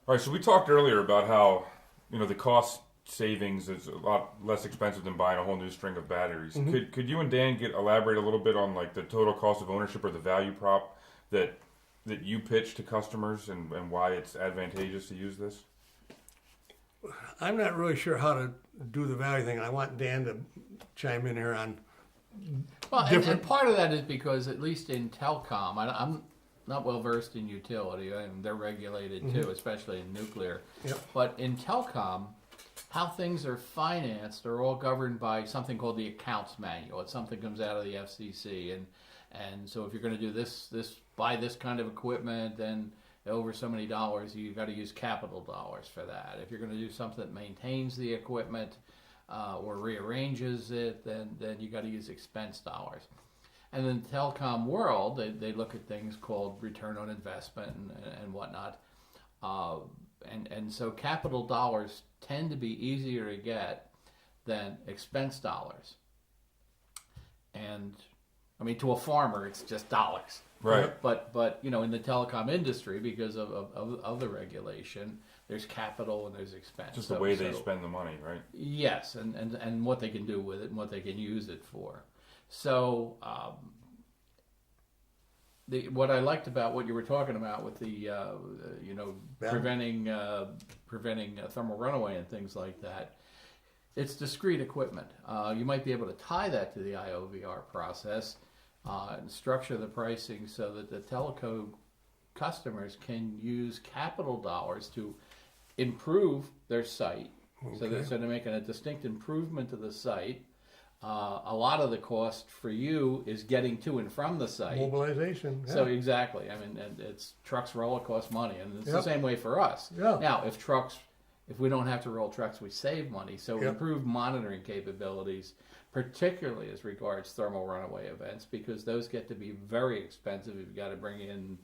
All right, so we talked earlier about how, the cost savings is a lot less expensive than buying a whole new string of batteries. Mm-hmm. Could you and Dan elaborate a little bit on like the total cost of ownership or the value prop that you pitch to customers and why it's advantageous to use this? I'm not really sure how to do the value thing. I want Dan to chime in here on. Well, and part of that is because, at least in Telecom, I'm not well versed in utility, and they're regulated too, especially in nuclear. Yep. But in Telecom, how things are financed are all governed by something called the accounts manual. It's something that comes out of the FCC, and so if you're going to do this buy this kind of equipment, then over so many dollars, you've got to use capital dollars for that. If you're going to do something that maintains the equipment or rearranges it, then you got to use expense dollars. And in the telecom world, they look at things called return on investment and whatnot. And so capital dollars tend to be easier to get than expense dollars. And I mean, to a farmer, it's just dollars. Right. But in the telecom industry, because of the regulation, there's capital and there's expense. Just the way they spend the money, right? Yes, and what they can do with it and what they can use it for. So what I liked about what you were talking about with the preventing thermal runaway and things like that, it's discrete equipment. You might be able to tie that to the IOVR process and structure the pricing so that the Telecom customers can use capital dollars to improve their site. Okay. So they're making a distinct improvement to the site. A lot of the cost for you is getting to and from the site. Mobilization. Yeah. So exactly. I mean, and it's trucks roll, it costs money, and it's Yep. the same way for us. Yeah. Now, if we don't have to roll trucks, we save money. So Yep. improved monitoring capabilities, particularly as regards thermal runaway events, because those get to be very expensive. You've got to bring in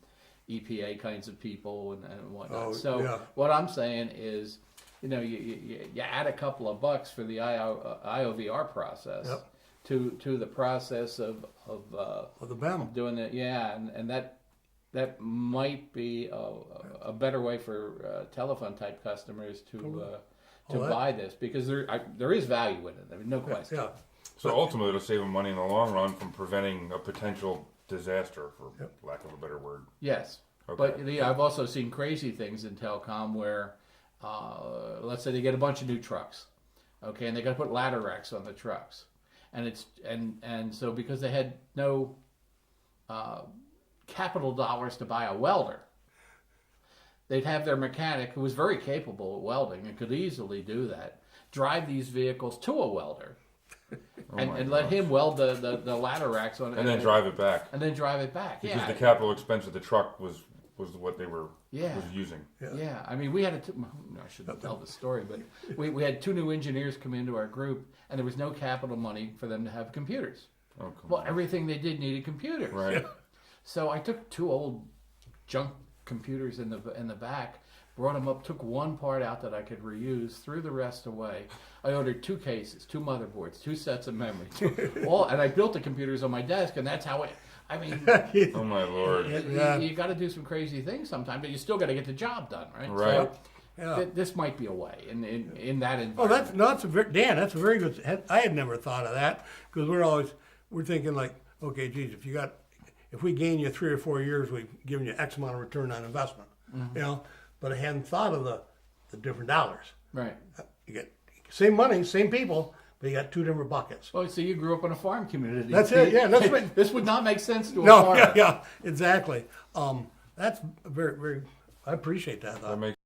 EPA kinds of people and whatnot. Yeah. What I'm saying is, you add a couple of bucks for the IOVR process Yep. to the process of the BEM. doing it. Yeah, and that might be a better way for telephone type customers to buy this, because there is value in it. I mean, no question. Yeah. So ultimately, it'll save them money in the long run from preventing a potential disaster, for lack of a better word. Yes, Okay. but I've also seen crazy things in telecom where, let's say they get a bunch of new trucks, okay, and they got to put ladder racks on the trucks, and so because they had no capital dollars to buy a welder, they'd have their mechanic, who was very capable at welding and could easily do that, drive these vehicles to a welder. And let him weld the ladder racks on it. And then drive it back. And then drive it back. Because yeah. the capital expense of the truck was what they were was using. Yeah. I mean, we had I shouldn't tell the story, but we had two new engineers come into our group, and there was no capital money for them to have computers. Oh, come Well, on. everything they did needed computers. Right. So I took two old junk computers in the back, brought them up, took one part out that I could reuse, threw the rest away. I ordered 2 cases, 2 motherboards, 2 sets of memory, and I built the computers on my desk, and that's how I mean, Oh my Lord. you got to do some crazy things sometimes, but you still got to get the job done, right? Right. So Yeah. this might be a way in that environment. Oh, Dan, that's a very good. I had never thought of that, because we're thinking like, okay, geez, if we gain you 3 or 4 years, we've given you X amount of return on investment, But I hadn't thought of the different dollars. Right. You get same money, same people, but you got 2 different buckets. Oh, so you grew up in a farm community. That's it. Yeah, that's what. This would not make sense to a No, farmer. yeah, exactly. That's very, very. I appreciate that. That makes